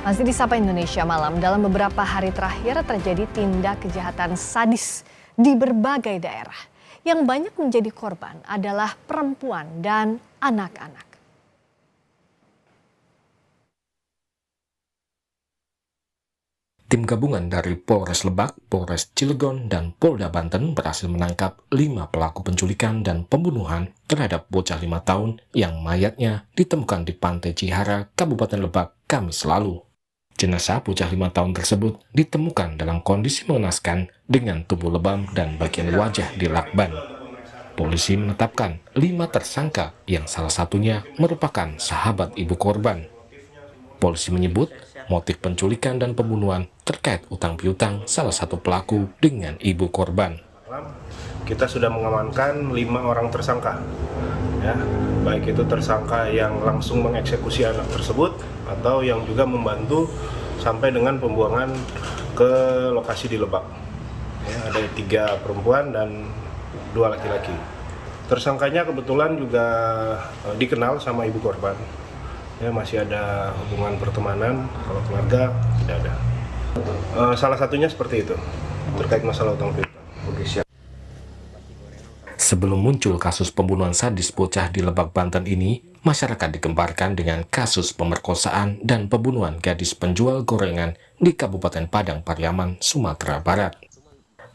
Masih di Sapa Indonesia Malam, dalam beberapa hari terakhir terjadi tindak kejahatan sadis di berbagai daerah. Yang banyak menjadi korban adalah perempuan dan anak-anak. Tim gabungan dari Polres Lebak, Polres Cilegon, dan Polda Banten berhasil menangkap 5 pelaku penculikan dan pembunuhan terhadap bocah 5 tahun yang mayatnya ditemukan di Pantai Cihara, Kabupaten Lebak, Kamis lalu. Jenazah bocah 5 tahun tersebut ditemukan dalam kondisi mengenaskan dengan tubuh lebam dan bagian wajah dilakban. Polisi menetapkan 5 tersangka yang salah satunya merupakan sahabat ibu korban. Polisi menyebut motif penculikan dan pembunuhan terkait utang piutang salah satu pelaku dengan ibu korban. Kita sudah mengamankan 5 orang tersangka, ya, baik itu tersangka yang langsung mengeksekusi anak tersebut atau yang juga membantu sampai dengan pembuangan ke lokasi di Lebak. Ya, ada 3 perempuan dan 2 laki-laki. Tersangkanya kebetulan juga dikenal sama ibu korban. Ya, masih ada hubungan pertemanan, kalau keluarga tidak ada. Salah satunya seperti itu, terkait masalah utang piutang. Sebelum muncul kasus pembunuhan sadis bocah di Lebak, Banten ini, masyarakat digemparkan dengan kasus pemerkosaan dan pembunuhan gadis penjual gorengan di Kabupaten Padang Pariaman, Sumatera Barat.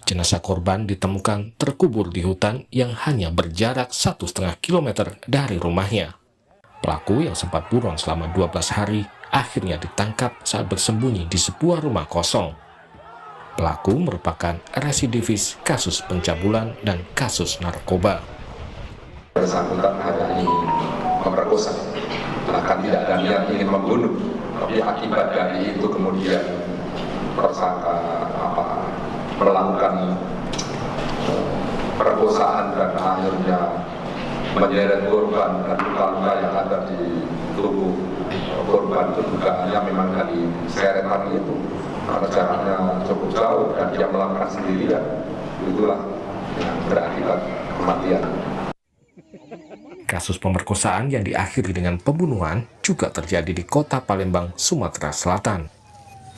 Jenazah korban ditemukan terkubur di hutan yang hanya berjarak 1,5 kilometer dari rumahnya. Pelaku yang sempat buron selama 12 hari akhirnya ditangkap saat bersembunyi di sebuah rumah kosong. Pelaku merupakan residivis kasus pencabulan dan kasus narkoba. Bersangkutan hari ini memerkosa, bahkan tidak ada niat ingin membunuh, tapi akibat dari itu kemudian tersangka melakukan perkosaan dan akhirnya menyeret korban dan luka-luka yang ada di tubuh korban itu dugaannya memang dari seretan itu karena jaraknya cukup jauh dan dia melakukan sendirian, itulah yang berakibat kematian. Kasus pemerkosaan yang diakhiri dengan pembunuhan juga terjadi di kota Palembang, Sumatera Selatan.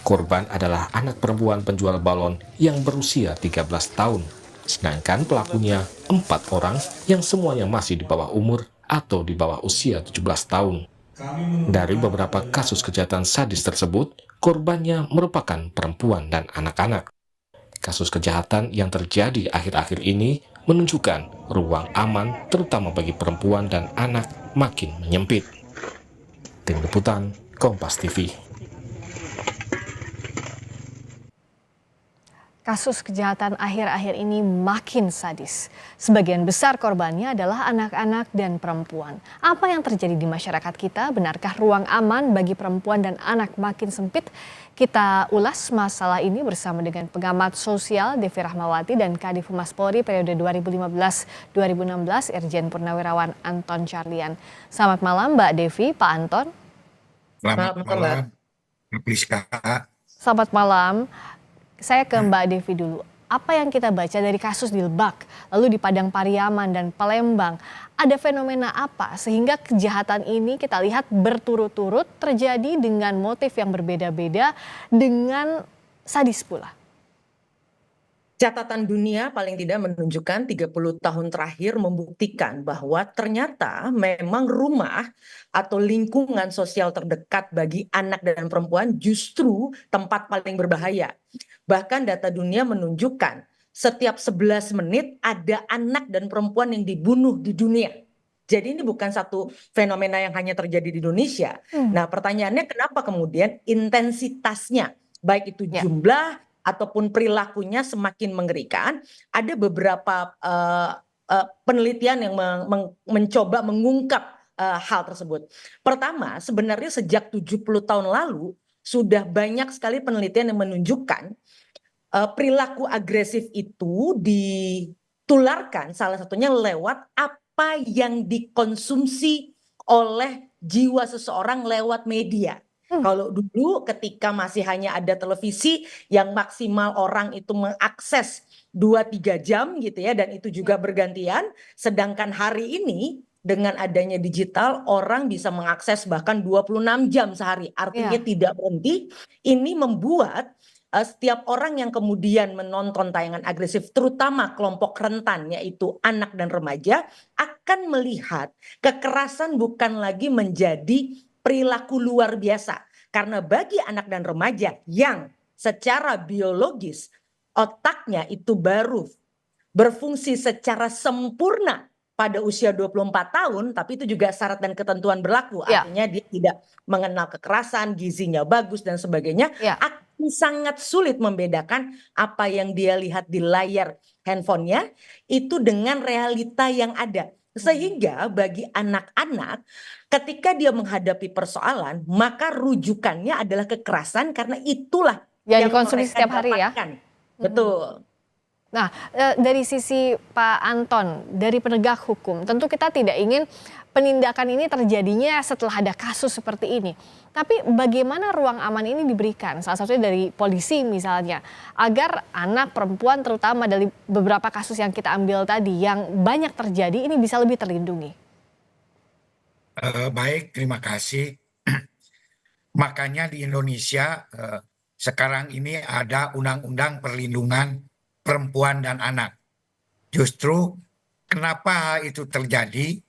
Korban adalah anak perempuan penjual balon yang berusia 13 tahun. Sedangkan pelakunya 4 orang yang semuanya masih di bawah umur atau di bawah usia 17 tahun. Dari beberapa kasus kejahatan sadis tersebut, korbannya merupakan perempuan dan anak-anak. Kasus kejahatan yang terjadi akhir-akhir ini menunjukkan ruang aman terutama bagi perempuan dan anak makin menyempit. Tim Liputan, Kompas TV. Kasus kejahatan akhir-akhir ini makin sadis. Sebagian besar korbannya adalah anak-anak dan perempuan. Apa yang terjadi di masyarakat kita? Benarkah ruang aman bagi perempuan dan anak makin sempit? Kita ulas masalah ini bersama dengan pengamat sosial Devi Rahmawati dan Kadif Humas Polri periode 2015-2016 Irjen Purnawirawan Anton Carlian. Selamat malam Mbak Devi, Pak Anton. Selamat malam, Pliska. Selamat malam. Saya ke Mbak Devi dulu. Apa yang kita baca dari kasus di Lebak, lalu di Padang Pariaman dan Palembang, ada fenomena apa sehingga kejahatan ini kita lihat berturut-turut terjadi dengan motif yang berbeda-beda dengan sadis pula? Catatan dunia paling tidak menunjukkan 30 tahun terakhir membuktikan bahwa ternyata memang rumah atau lingkungan sosial terdekat bagi anak dan perempuan justru tempat paling berbahaya. Bahkan data dunia menunjukkan setiap 11 menit ada anak dan perempuan yang dibunuh di dunia. Jadi ini bukan satu fenomena yang hanya terjadi di Indonesia. Nah, pertanyaannya kenapa kemudian intensitasnya, baik itu jumlah ataupun perilakunya semakin mengerikan? Ada beberapa penelitian yang mencoba mengungkap hal tersebut. Pertama, sebenarnya sejak 70 tahun lalu sudah banyak sekali penelitian yang menunjukkan perilaku agresif itu ditularkan salah satunya lewat apa yang dikonsumsi oleh jiwa seseorang lewat media. Kalau dulu ketika masih hanya ada televisi yang maksimal orang itu mengakses 2-3 jam gitu ya, dan itu juga bergantian, sedangkan hari ini dengan adanya digital orang bisa mengakses bahkan 26 jam sehari. Artinya Ya. tidak berhenti. Ini membuat setiap orang yang kemudian menonton tayangan agresif, terutama kelompok rentan yaitu anak dan remaja, akan melihat kekerasan bukan lagi menjadi perilaku luar biasa. Karena bagi anak dan remaja yang secara biologis otaknya itu baru berfungsi secara sempurna pada usia 24 tahun, tapi itu juga syarat dan ketentuan berlaku. Ya. Artinya dia tidak mengenal kekerasan, gizinya bagus dan sebagainya, Ya. akan sangat sulit membedakan apa yang dia lihat di layar handphonenya itu dengan realita yang ada. Sehingga bagi anak-anak ketika dia menghadapi persoalan, maka rujukannya adalah kekerasan karena itulah Yang yang dikonsumsi mereka setiap hari ya. dapatkan. Betul. Nah, dari sisi Pak Anton, dari penegak hukum, tentu kita tidak ingin penindakan ini terjadinya setelah ada kasus seperti ini. Tapi bagaimana ruang aman ini diberikan? Salah satunya dari polisi misalnya, agar anak perempuan terutama dari beberapa kasus yang kita ambil tadi yang banyak terjadi ini bisa lebih terlindungi. Baik, terima kasih. Makanya di Indonesia sekarang ini ada Undang-Undang Perlindungan Perempuan dan Anak. Justru kenapa hal itu terjadi?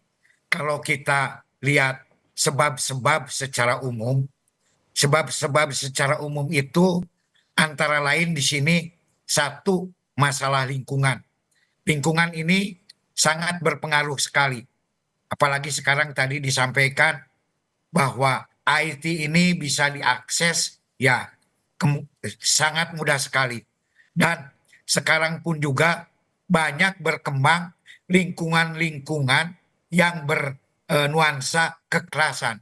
Kalau kita lihat sebab-sebab secara umum itu antara lain di sini satu, masalah lingkungan. Lingkungan ini sangat berpengaruh sekali. Apalagi sekarang tadi disampaikan bahwa IT ini bisa diakses ya sangat mudah sekali. Dan sekarang pun juga banyak berkembang lingkungan-lingkungan yang bernuansa kekerasan.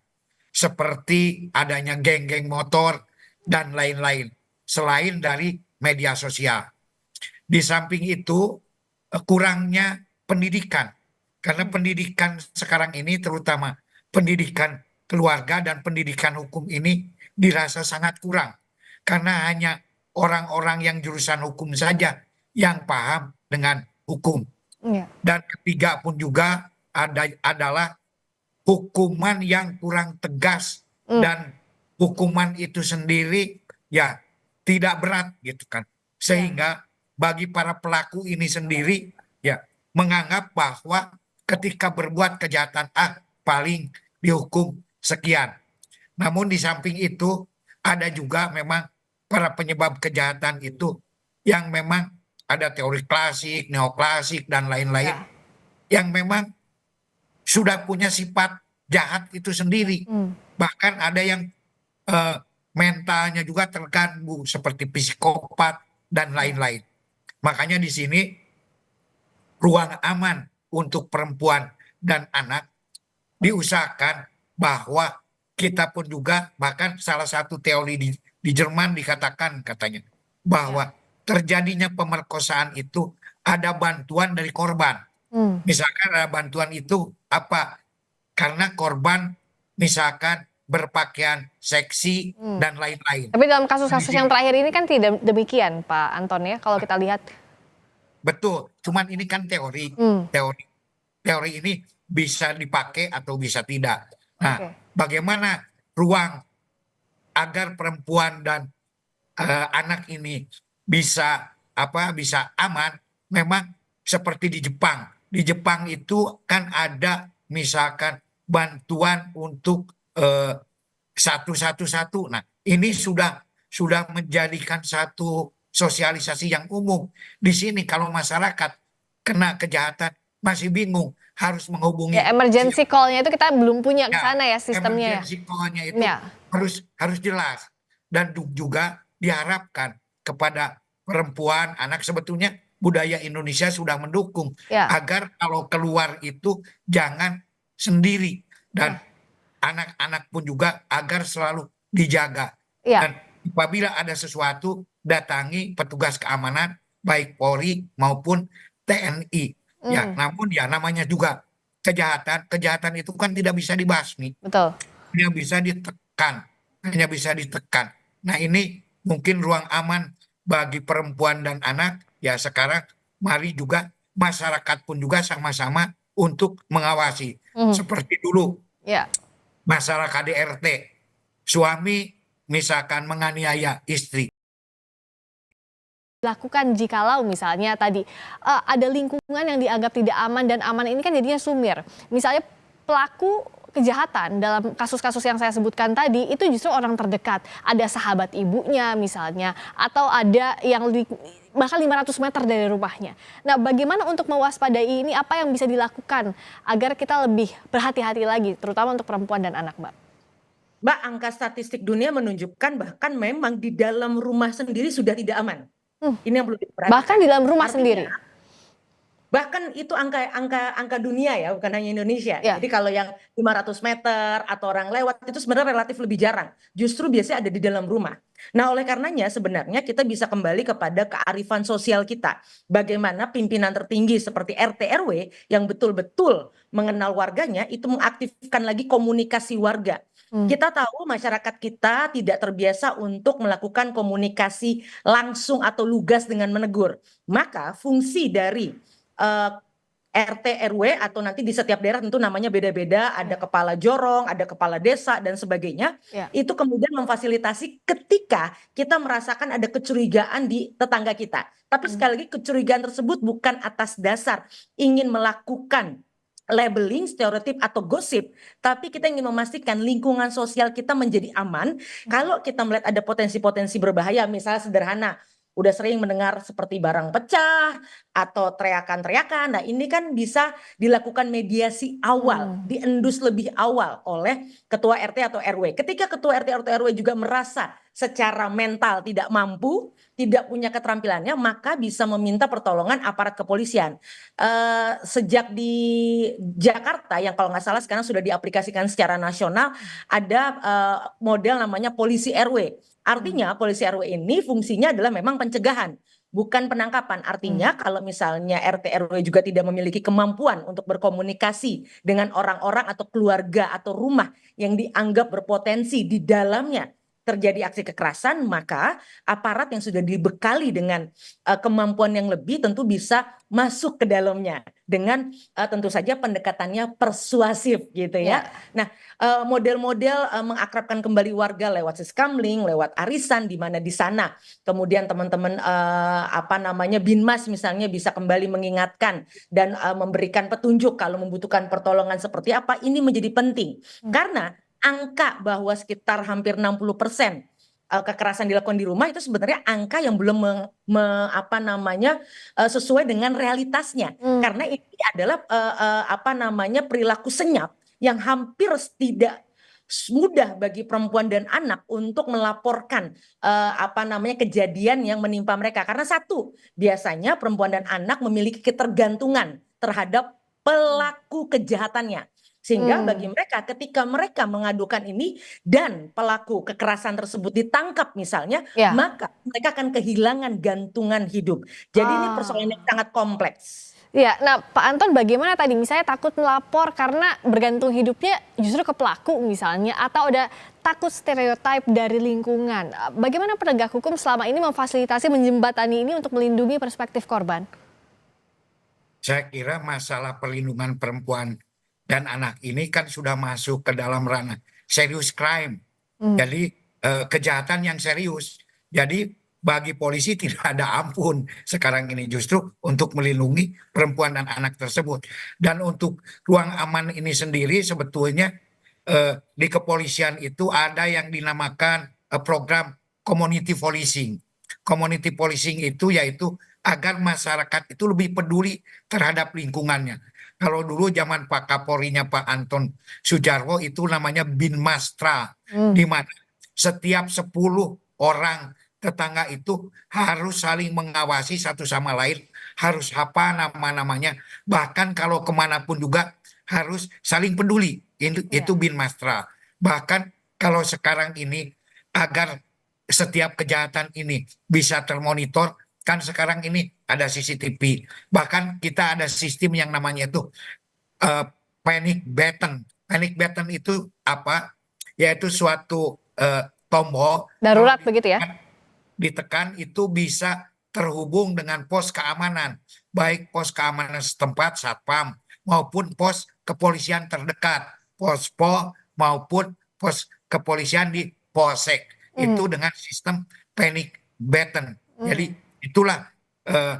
Seperti adanya geng-geng motor dan lain-lain. Selain dari media sosial. Di samping itu kurangnya pendidikan. Karena pendidikan sekarang ini terutama pendidikan keluarga dan pendidikan hukum ini dirasa sangat kurang. Karena hanya orang-orang yang jurusan hukum saja yang paham dengan hukum. Ya. Dan ketiga pun juga adalah hukuman yang kurang tegas dan hukuman itu sendiri ya tidak berat gitu kan. Sehingga bagi para pelaku ini sendiri ya menganggap bahwa ketika berbuat kejahatan paling dihukum sekian. Namun di samping itu ada juga memang para penyebab kejahatan itu yang memang ada teori klasik, neoklasik dan lain-lain yang memang sudah punya sifat jahat itu sendiri. Bahkan ada yang mentalnya juga terganggu seperti psikopat dan lain-lain. Makanya di sini ruang aman untuk perempuan dan anak diusahakan bahwa kita pun juga bahkan salah satu teori di Jerman dikatakan katanya bahwa terjadinya pemerkosaan itu ada bantuan dari korban. Misalkan ada bantuan itu apa? Karena korban misalkan berpakaian seksi dan lain-lain. Tapi dalam kasus-kasus yang terakhir ini kan tidak demikian Pak Anton ya, kalau kita lihat. Betul, cuman ini kan teori. Teori ini bisa dipakai atau bisa tidak. Nah, bagaimana ruang agar perempuan dan anak ini bisa aman? Memang seperti di Jepang. Di Jepang itu kan ada misalkan bantuan untuk 111. Nah, ini sudah menjadikan satu sosialisasi yang umum. Di sini kalau masyarakat kena kejahatan masih bingung harus menghubungi. Ya, emergency call-nya itu kita belum punya ke sana ya sistemnya. Emergency call-nya itu harus jelas. Dan juga diharapkan kepada perempuan, anak, sebetulnya budaya Indonesia sudah mendukung agar kalau keluar itu jangan sendiri. Dan anak-anak pun juga agar selalu dijaga. Dan apabila ada sesuatu, datangi petugas keamanan, baik Polri maupun TNI. Ya, namun ya namanya juga kejahatan itu kan tidak bisa dibasmi. Betul. Hanya bisa ditekan. Nah, ini mungkin ruang aman bagi perempuan dan anak. Ya sekarang mari juga masyarakat pun juga sama-sama untuk mengawasi. Seperti dulu Ya. masalah KDRT, suami misalkan menganiaya istri. Dilakukan jikalau misalnya tadi ada lingkungan yang dianggap tidak aman dan aman ini kan jadinya sumir. Misalnya pelaku kejahatan dalam kasus-kasus yang saya sebutkan tadi itu justru orang terdekat. Ada sahabat ibunya misalnya atau ada yang bahkan 500 meter dari rumahnya. Nah, bagaimana untuk mewaspadai ini, apa yang bisa dilakukan agar kita lebih berhati-hati lagi terutama untuk perempuan dan anak, Mbak? Mbak, angka statistik dunia menunjukkan bahkan memang di dalam rumah sendiri sudah tidak aman. Ini yang perlu diperhatikan. Bahkan di dalam rumah sendiri. Bahkan itu angka dunia ya, bukan hanya Indonesia. Ya. Jadi kalau yang 500 meter atau orang lewat itu sebenarnya relatif lebih jarang. Justru biasanya ada di dalam rumah. Nah, oleh karenanya sebenarnya kita bisa kembali kepada kearifan sosial kita. Bagaimana pimpinan tertinggi seperti RT RW yang betul-betul mengenal warganya itu mengaktifkan lagi komunikasi warga. Kita tahu masyarakat kita tidak terbiasa untuk melakukan komunikasi langsung atau lugas dengan menegur. Maka fungsi dari RT RW atau nanti di setiap daerah tentu namanya beda-beda, ada kepala jorong, ada kepala desa dan sebagainya. Itu kemudian memfasilitasi ketika kita merasakan ada kecurigaan di tetangga kita. Tapi sekali lagi kecurigaan tersebut bukan atas dasar ingin melakukan labeling, stereotip atau gosip, tapi kita ingin memastikan lingkungan sosial kita menjadi aman. Kalau kita melihat ada potensi-potensi berbahaya, misalnya sederhana, udah sering mendengar seperti barang pecah atau teriakan-teriakan. Nah, ini kan bisa dilakukan mediasi awal, diendus lebih awal oleh ketua RT atau RW. Ketika ketua RT atau RW juga merasa secara mental tidak mampu, tidak punya keterampilannya, maka bisa meminta pertolongan aparat kepolisian. Sejak di Jakarta yang kalau nggak salah sekarang sudah diaplikasikan secara nasional, ada model namanya polisi RW. Artinya polisi RW ini fungsinya adalah memang pencegahan, bukan penangkapan. Artinya kalau misalnya RT RW juga tidak memiliki kemampuan untuk berkomunikasi dengan orang-orang atau keluarga atau rumah yang dianggap berpotensi di dalamnya terjadi aksi kekerasan, maka aparat yang sudah dibekali dengan kemampuan yang lebih tentu bisa masuk ke dalamnya dengan tentu saja pendekatannya persuasif gitu ya. Nah, model-model mengakrabkan kembali warga lewat siskamling, lewat arisan di mana di sana kemudian teman-teman Binmas misalnya bisa kembali mengingatkan dan memberikan petunjuk kalau membutuhkan pertolongan seperti apa, ini menjadi penting. Karena angka bahwa sekitar hampir 60% kekerasan dilakukan di rumah itu sebenarnya angka yang belum sesuai dengan realitasnya. Karena ini adalah perilaku senyap yang hampir tidak mudah bagi perempuan dan anak untuk melaporkan kejadian yang menimpa mereka. Karena satu, biasanya perempuan dan anak memiliki ketergantungan terhadap pelaku kejahatannya. Sehingga bagi mereka ketika mereka mengadukan ini dan pelaku kekerasan tersebut ditangkap misalnya, maka mereka akan kehilangan gantungan hidup. Jadi ini persoalan yang sangat kompleks. Ya, nah Pak Anton bagaimana tadi misalnya takut melapor karena bergantung hidupnya justru ke pelaku misalnya atau ada takut stereotip dari lingkungan. Bagaimana penegak hukum selama ini memfasilitasi menjembatani ini untuk melindungi perspektif korban? Saya kira masalah perlindungan perempuan dan anak ini kan sudah masuk ke dalam ranah serious crime. Jadi kejahatan yang serius. Jadi bagi polisi tidak ada ampun sekarang ini justru untuk melindungi perempuan dan anak tersebut. Dan untuk ruang aman ini sendiri sebetulnya di kepolisian itu ada yang dinamakan program community policing. Community policing itu yaitu agar masyarakat itu lebih peduli terhadap lingkungannya. Kalau dulu zaman Pak Kapolrinya Pak Anton Sujarwo itu namanya Binmastra, di mana setiap 10 orang tetangga itu harus saling mengawasi satu sama lain, harus apa nama-namanya, bahkan kalau kemanapun juga harus saling peduli, itu Binmastra. Bahkan kalau sekarang ini agar setiap kejahatan ini bisa termonitor, kan sekarang ini ada CCTV, bahkan kita ada sistem yang namanya itu panic button. Panic button itu apa? Yaitu suatu tombol darurat begitu ya? Ditekan itu bisa terhubung dengan pos keamanan, baik pos keamanan setempat, satpam, maupun pos kepolisian terdekat, pospol maupun pos kepolisian di polsek. Itu dengan sistem panic button. Jadi itulah eh,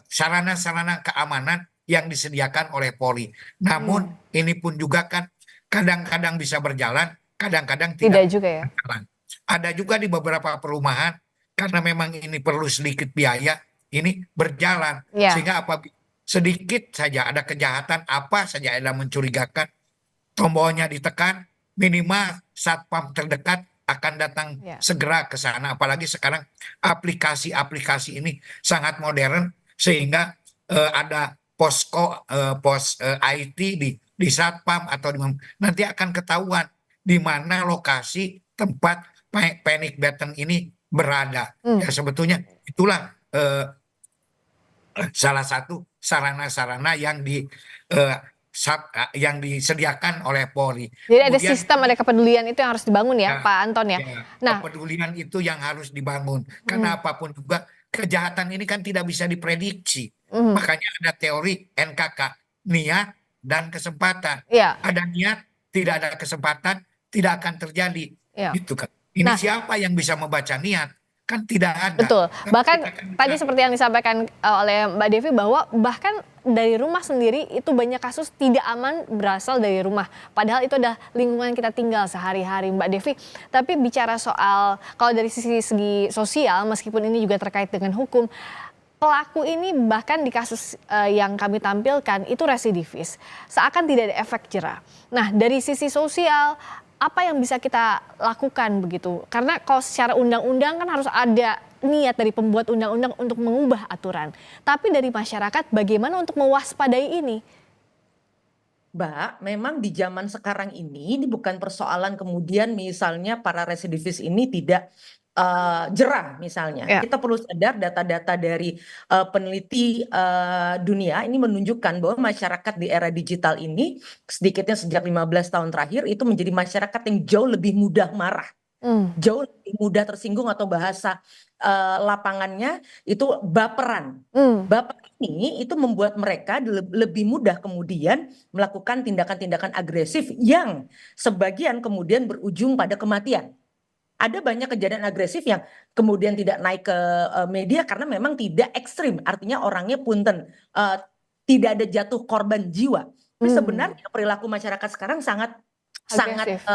sarana-sarana keamanan yang disediakan oleh Polri. Namun ini pun juga kan kadang-kadang bisa berjalan, kadang-kadang Tidak tidak juga ya. berjalan. Ada juga di beberapa perumahan karena memang ini perlu sedikit biaya, ini berjalan Ya. sehingga apabila sedikit saja ada kejahatan apa saja ada mencurigakan, tombolnya ditekan, minimal satpam terdekat akan datang Ya. segera ke sana. Apalagi sekarang aplikasi-aplikasi ini sangat modern sehingga ada posko pos IT di satpam atau nanti akan ketahuan di mana lokasi tempat panic button ini berada. Ya sebetulnya itulah salah satu sarana-sarana yang disediakan oleh Polri. Jadi ada Kemudian sistem, ada kepedulian itu yang harus dibangun ya, ya, Pak Anton ya. ya, Nah, kepedulian itu yang harus dibangun. Karena apapun juga kejahatan ini kan tidak bisa diprediksi. Makanya ada teori NKK, niat dan kesempatan. ya, Ada niat, tidak ada kesempatan, tidak akan terjadi. ya. Gitu kan. Ini Nah, siapa yang bisa membaca niat? Kan tidak ada. betul. Tapi Bahkan kita kan tadi bisa- seperti yang disampaikan oleh Mbak Devi bahwa bahkan dari rumah sendiri itu banyak kasus tidak aman berasal dari rumah. Padahal itu adalah lingkungan kita tinggal sehari-hari, Mbak Devi. Tapi bicara soal kalau dari segi sosial, meskipun ini juga terkait dengan hukum, pelaku ini bahkan di kasus yang kami tampilkan itu residivis, seakan tidak ada efek jera. Nah, dari sisi sosial, apa yang bisa kita lakukan begitu? Karena kalau secara undang-undang kan harus ada niat dari pembuat undang-undang untuk mengubah aturan. Tapi dari masyarakat bagaimana untuk mewaspadai ini? Mbak, memang di zaman sekarang ini bukan persoalan kemudian misalnya para residivis ini tidak jerah misalnya. Ya. Kita perlu sadar data-data dari peneliti dunia ini menunjukkan bahwa masyarakat di era digital ini sedikitnya sejak 15 tahun terakhir itu menjadi masyarakat yang jauh lebih mudah marah, jauh lebih mudah tersinggung atau bahasa lapangannya itu baperan. Baper ini itu membuat mereka lebih mudah kemudian melakukan tindakan-tindakan agresif yang sebagian kemudian berujung pada kematian. Ada banyak kejadian agresif yang kemudian tidak naik ke media karena memang tidak ekstrim. Artinya orangnya punten, tidak ada jatuh korban jiwa. Tapi sebenarnya perilaku masyarakat sekarang sangat Agresif.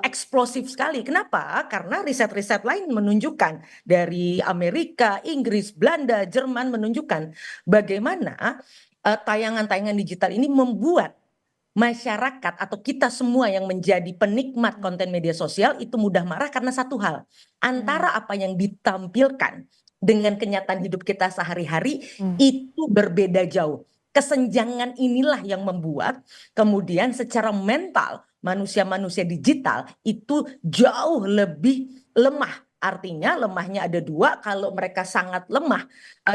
eksplosif sekali. Kenapa? Karena riset-riset lain menunjukkan dari Amerika, Inggris, Belanda, Jerman menunjukkan bagaimana tayangan-tayangan digital ini membuat masyarakat atau kita semua yang menjadi penikmat konten media sosial itu mudah marah karena satu hal, antara apa yang ditampilkan dengan kenyataan hidup kita sehari-hari itu berbeda jauh. Kesenjangan inilah yang membuat kemudian secara mental manusia-manusia digital itu jauh lebih lemah. Artinya lemahnya ada dua, kalau mereka sangat lemah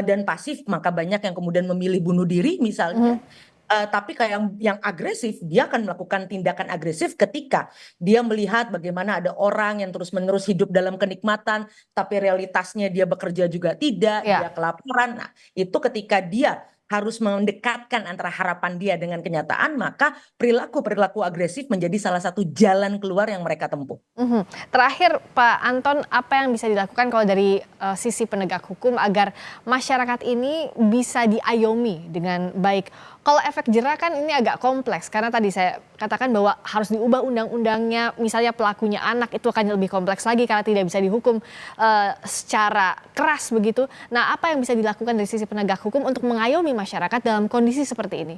dan pasif maka banyak yang kemudian memilih bunuh diri misalnya. Tapi kayak yang agresif, dia akan melakukan tindakan agresif ketika dia melihat bagaimana ada orang yang terus-menerus hidup dalam kenikmatan, tapi realitasnya dia bekerja juga tidak, Ya. dia kelaparan. Nah, itu ketika dia harus mendekatkan antara harapan dia dengan kenyataan, maka perilaku-perilaku agresif menjadi salah satu jalan keluar yang mereka tempuh. Terakhir Pak Anton, apa yang bisa dilakukan kalau dari sisi penegak hukum agar masyarakat ini bisa diayomi dengan baik? Kalau efek jera kan ini agak kompleks karena tadi saya katakan bahwa harus diubah undang-undangnya, misalnya pelakunya anak itu akan lebih kompleks lagi karena tidak bisa dihukum secara keras begitu. Nah, apa yang bisa dilakukan dari sisi penegak hukum untuk mengayomi masyarakat dalam kondisi seperti ini?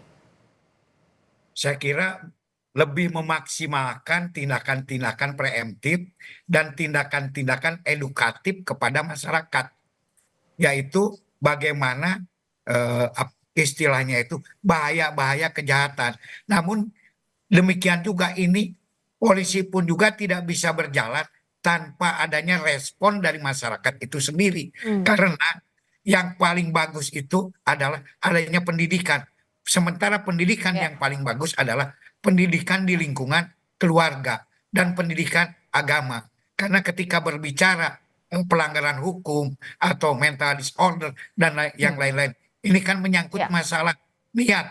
Saya kira lebih memaksimalkan tindakan-tindakan preemptif dan tindakan-tindakan edukatif kepada masyarakat, yaitu bagaimana istilahnya itu bahaya-bahaya kejahatan. Namun demikian juga ini polisi pun juga tidak bisa berjalan tanpa adanya respon dari masyarakat itu sendiri. Karena yang paling bagus itu adalah adanya pendidikan. Sementara pendidikan yang paling bagus adalah pendidikan di lingkungan keluarga dan pendidikan agama. Karena ketika berbicara pelanggaran hukum atau mental disorder dan yang lain-lain, ini kan menyangkut masalah niat.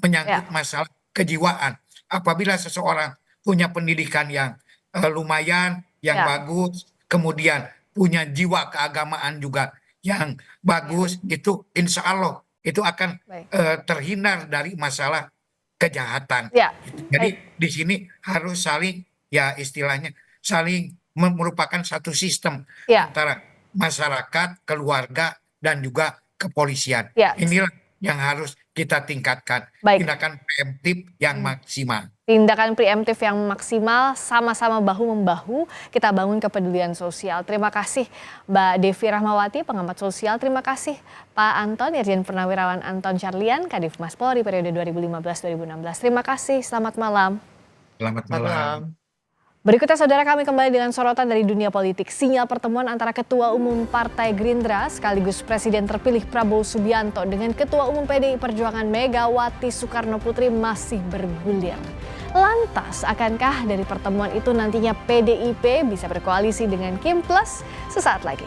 menyangkut masalah kejiwaan. Apabila seseorang punya pendidikan yang lumayan, yang bagus, kemudian punya jiwa keagamaan juga yang bagus, itu insya Allah itu akan terhindar dari masalah kejahatan. Jadi di sini harus saling, ya istilahnya saling merupakan satu sistem antara masyarakat, keluarga, dan juga kepolisian. Inilah yang harus kita tingkatkan. Tindakan preemptif yang maksimal. Tindakan preemptif yang maksimal, sama-sama bahu-membahu kita bangun kepedulian sosial. Terima kasih Mbak Devi Rahmawati, pengamat sosial. Terima kasih Pak Anton, Irjen Purnawirawan Anton Carlian, Kadif Mas Polri periode 2015-2016. Terima kasih, selamat malam. Selamat malam. Berikutnya saudara, kami kembali dengan sorotan dari dunia politik. Sinyal pertemuan antara Ketua Umum Partai Gerindra sekaligus Presiden terpilih Prabowo Subianto dengan Ketua Umum PDI Perjuangan Megawati Soekarno Putri masih bergulir. Lantas, akankah dari pertemuan itu nantinya PDIP bisa berkoalisi dengan Kim Plus? Sesaat lagi.